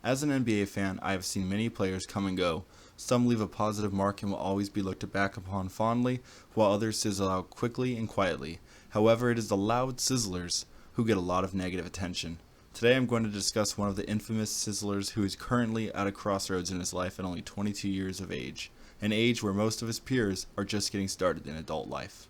As an NBA fan, I have seen many players come and go. Some leave a positive mark and will always be looked back upon fondly, while others sizzle out quickly and quietly. However, it is the loud sizzlers who get a lot of negative attention. Today I'm going to discuss one of the infamous sizzlers who is currently at a crossroads in his life at only 22 years of age, an age where most of his peers are just getting started in adult life.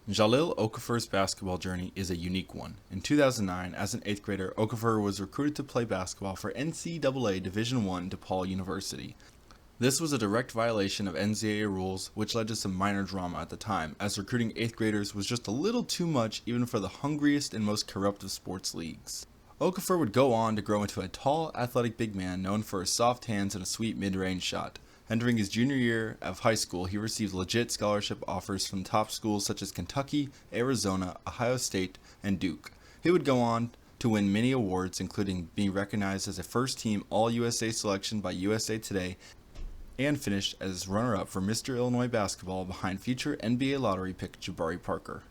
Jahlil Okafor's basketball journey is a unique one. In 2009, as an 8th grader, Okafor was recruited to play basketball for NCAA Division I DePaul University. This was a direct violation of NCAA rules, which led to some minor drama at the time, as recruiting 8th graders was just a little too much even for the hungriest and most corrupt of sports leagues. Okafor would go on to grow into a tall, athletic big man known for his soft hands and a sweet mid-range shot. Entering his junior year of high school, he received legit scholarship offers from top schools such as Kentucky, Arizona, Ohio State, and Duke. He would go on to win many awards, including being recognized as a first-team All-USA selection by USA Today, and finished as runner-up for Mr. Illinois basketball behind future NBA lottery pick Jabari Parker.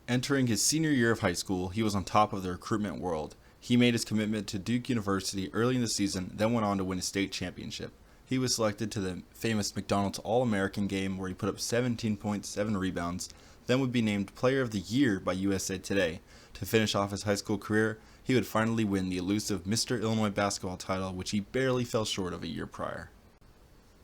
Entering his senior year of high school, he was on top of the recruitment world. He made his commitment to Duke University early in the season, then went on to win a state championship. He was selected to the famous McDonald's All-American game where he put up 17.7 rebounds, then would be named Player of the Year by USA Today. To finish off his high school career, he would finally win the elusive Mr. Illinois basketball title, which he barely fell short of a year prior.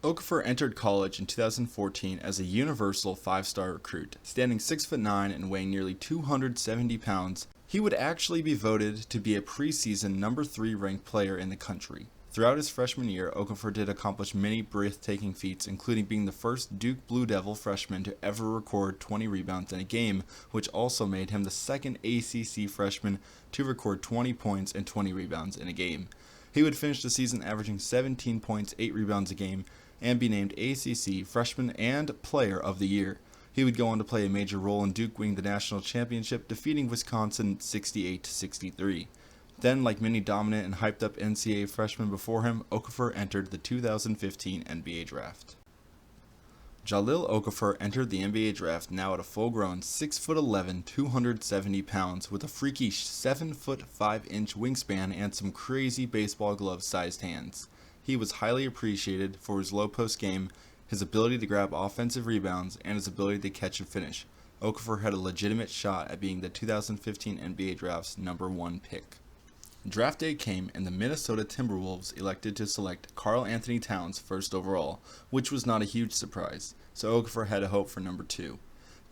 Okafor entered college in 2014 as a universal 5-star recruit. Standing 6'9" and weighing nearly 270 pounds, he would actually be voted to be a preseason number 3 ranked player in the country. Throughout his freshman year, Okafor did accomplish many breathtaking feats, including being the first Duke Blue Devil freshman to ever record 20 rebounds in a game, which also made him the second ACC freshman to record 20 points and 20 rebounds in a game. He would finish the season averaging 17 points, 8 rebounds a game, and be named ACC Freshman and Player of the Year. He would go on to play a major role in Duke winning the national championship, defeating Wisconsin 68-63. Then, like many dominant and hyped-up NCAA freshmen before him, Okafor entered the 2015 NBA Draft. Jahlil Okafor entered the NBA Draft now at a full-grown 6'11", 270 pounds, with a freakish 7'5" wingspan and some crazy baseball glove-sized hands. He was highly appreciated for his low-post game, his ability to grab offensive rebounds, and his ability to catch and finish. Okafor had a legitimate shot at being the 2015 NBA Draft's number 1 pick. Draft day came and the Minnesota Timberwolves elected to select Karl Anthony Towns first overall, which was not a huge surprise, so Okafor had a hope for number 2.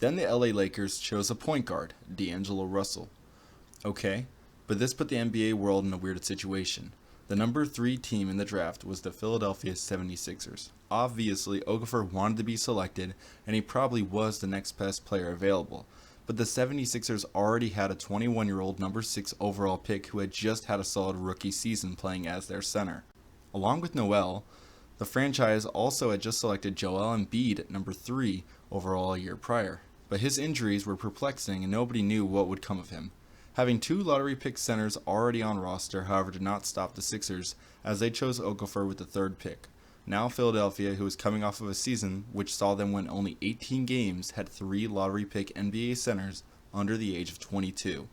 Then the LA Lakers chose a point guard, D'Angelo Russell. Okay, but this put the NBA world in a weird situation. The number 3 team in the draft was the Philadelphia 76ers. Obviously, Okafor wanted to be selected, and he probably was the next best player available. But the 76ers already had a 21-year-old number 6 overall pick who had just had a solid rookie season playing as their center. Along with Noel, the franchise also had just selected Joel Embiid at number 3 overall a year prior. But his injuries were perplexing and nobody knew what would come of him. Having 2 lottery pick centers already on roster, however, did not stop the Sixers, as they chose Okafor with the 3rd pick. Now Philadelphia, who was coming off of a season which saw them win only 18 games, had 3 lottery pick NBA centers under the age of 22.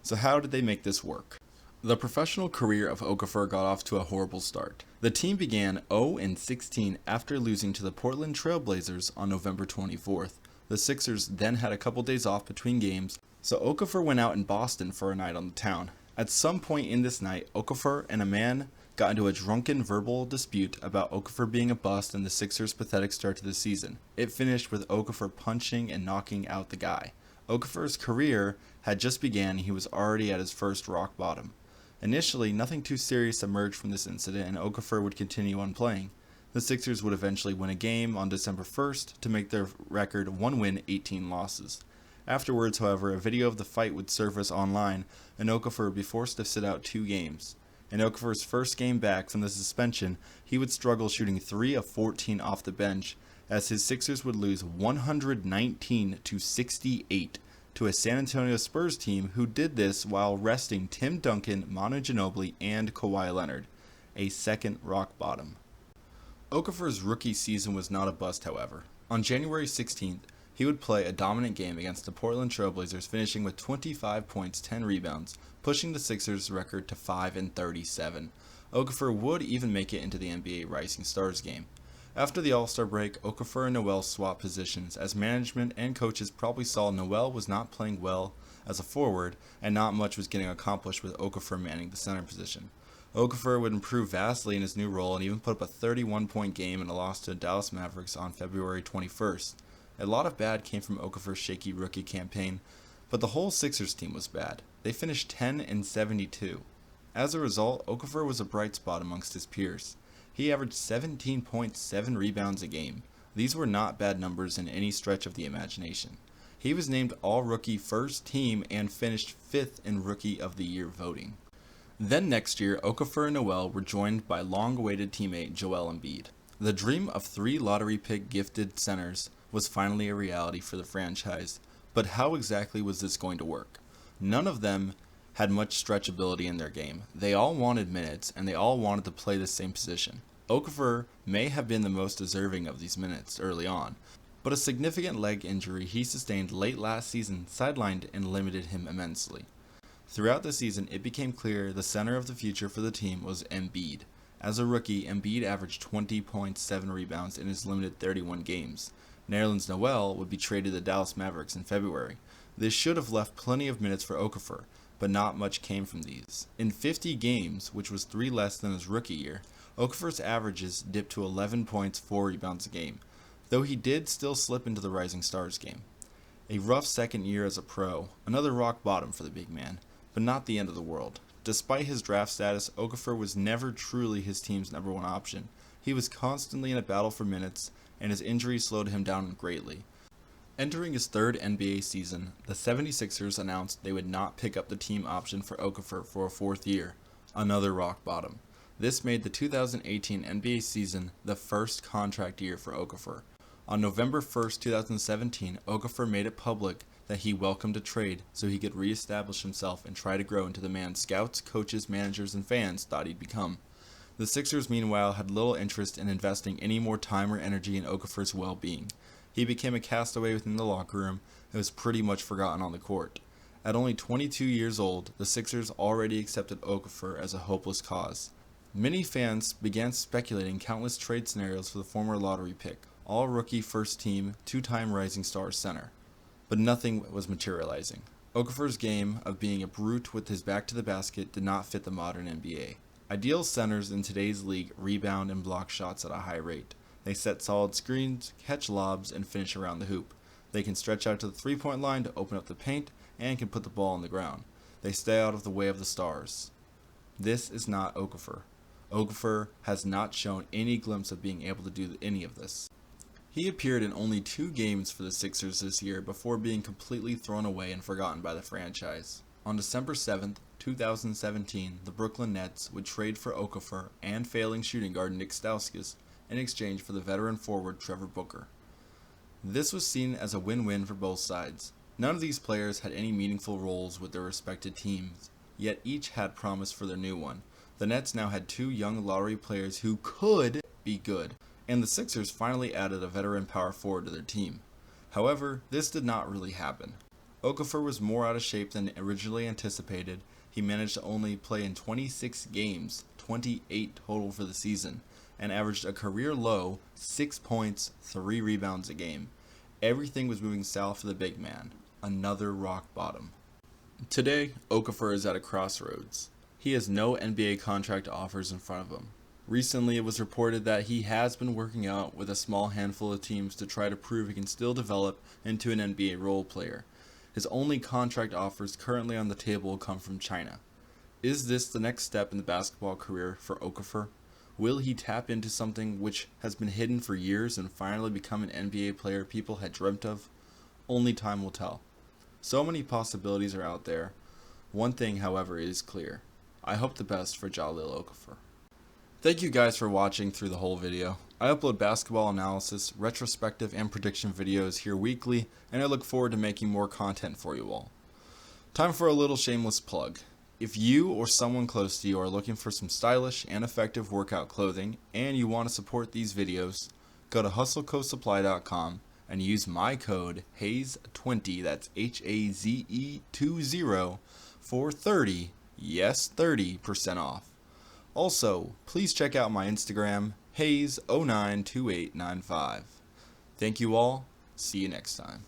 So how did they make this work? The professional career of Okafor got off to a horrible start. The team began 0-16 after losing to the Portland Trail Blazers on November 24th. The Sixers then had a couple days off between games, so Okafor went out in Boston for a night on the town. At some point in this night, Okafor and a man got into a drunken verbal dispute about Okafor being a bust and the Sixers' pathetic start to the season. It finished with Okafor punching and knocking out the guy. Okafor's career had just begun and he was already at his first rock bottom. Initially, nothing too serious emerged from this incident and Okafor would continue on playing. The Sixers would eventually win a game on December 1st to make their record 1 win, 18 losses. Afterwards, however, a video of the fight would surface online and Okafor would be forced to sit out 2 games. In Okafor's first game back from the suspension, he would struggle shooting 3 of 14 off the bench, as his Sixers would lose 119-68 to a San Antonio Spurs team who did this while resting Tim Duncan, Manu Ginobili, and Kawhi Leonard, a second rock bottom. Okafor's rookie season was not a bust, however. On January 16th, he He would play a dominant game against the Portland Trail Blazers, finishing with 25 points, 10 rebounds, pushing the Sixers' record to 5-37. Okafor would even make it into the NBA Rising Stars game. After the All-Star break, Okafor and Noel swapped positions, as management and coaches probably saw Noel was not playing well as a forward, and not much was getting accomplished with Okafor manning the center position. Okafor would improve vastly in his new role and even put up a 31-point game in a loss to the Dallas Mavericks on February 21st. A lot of bad came from Okafor's shaky rookie campaign, but the whole Sixers team was bad. They finished 10-72. As a result, Okafor was a bright spot amongst his peers. He averaged 17.7 rebounds a game. These were not bad numbers in any stretch of the imagination. He was named All-Rookie First Team and finished 5th in Rookie of the Year voting. Then next year, Okafor and Noel were joined by long-awaited teammate Joel Embiid. The dream of 3 lottery pick gifted centers was finally a reality for the franchise, but how exactly was this going to work? None of them had much stretchability in their game. They all wanted minutes, and they all wanted to play the same position. Okafor may have been the most deserving of these minutes early on, but a significant leg injury he sustained late last season sidelined and limited him immensely. Throughout the season, it became clear the center of the future for the team was Embiid. As a rookie, Embiid averaged 20.7 rebounds in his limited 31 games. Nerlens Noel would be traded to the Dallas Mavericks in February. This should have left plenty of minutes for Okafor, but not much came from these. In 50 games, which was 3 less than his rookie year, Okafor's averages dipped to 11 points, 4 rebounds a game, though he did still slip into the Rising Stars game. A rough second year as a pro, another rock bottom for the big man, but not the end of the world. Despite his draft status, Okafor was never truly his team's number one option. He was constantly in a battle for minutes, and his injury slowed him down greatly. Entering his 3rd NBA season, the 76ers announced they would not pick up the team option for Okafor for a 4th year, another rock bottom. This made the 2018 NBA season the first contract year for Okafor. On November 1st, 2017, Okafor made it public that he welcomed a trade so he could reestablish himself and try to grow into the man scouts, coaches, managers, and fans thought he'd become. The Sixers, meanwhile, had little interest in investing any more time or energy in Okafor's well-being. He became a castaway within the locker room and was pretty much forgotten on the court. At only 22 years old, the Sixers already accepted Okafor as a hopeless cause. Many fans began speculating countless trade scenarios for the former lottery pick, all-rookie first-team, 2-time Rising Stars center. But nothing was materializing. Okafor's game of being a brute with his back to the basket did not fit the modern NBA. Ideal centers in today's league rebound and block shots at a high rate. They set solid screens, catch lobs, and finish around the hoop. They can stretch out to the three-point line to open up the paint and can put the ball on the ground. They stay out of the way of the stars. This is not Okafor. Okafor has not shown any glimpse of being able to do any of this. He appeared in only 2 games for the Sixers this year before being completely thrown away and forgotten by the franchise. On December 7th, 2017, the Brooklyn Nets would trade for Okafor and failing shooting guard Nick Stauskas in exchange for the veteran forward Trevor Booker. This was seen as a win-win for both sides. None of these players had any meaningful roles with their respected teams, yet each had promise for their new one. The Nets now had 2 young lottery players who could be good, and the Sixers finally added a veteran power forward to their team. However, this did not really happen. Okafor was more out of shape than originally anticipated. He managed to only play in 26 games, 28 total for the season, and averaged a career low 6 points, 3 rebounds a game. Everything was moving south for the big man. Another rock bottom. Today, Okafor is at a crossroads. He has no NBA contract offers in front of him. Recently, it was reported that he has been working out with a small handful of teams to try to prove he can still develop into an NBA role player. His only contract offers currently on the table come from China. Is this the next step in the basketball career for Okafor? Will he tap into something which has been hidden for years and finally become an NBA player people had dreamt of? Only time will tell. So many possibilities are out there. One thing, however, is clear. I hope the best for Jahlil Okafor. Thank you guys for watching through the whole video. I upload basketball analysis, retrospective, and prediction videos here weekly, and I look forward to making more content for you all. Time for a little shameless plug. If you or someone close to you are looking for some stylish and effective workout clothing, and you want to support these videos, go to hustlecosupply.com and use my code HAZE20, that's HAZE20, for 30% off. Also, please check out my Instagram, Haze092895. Thank you all. See you next time.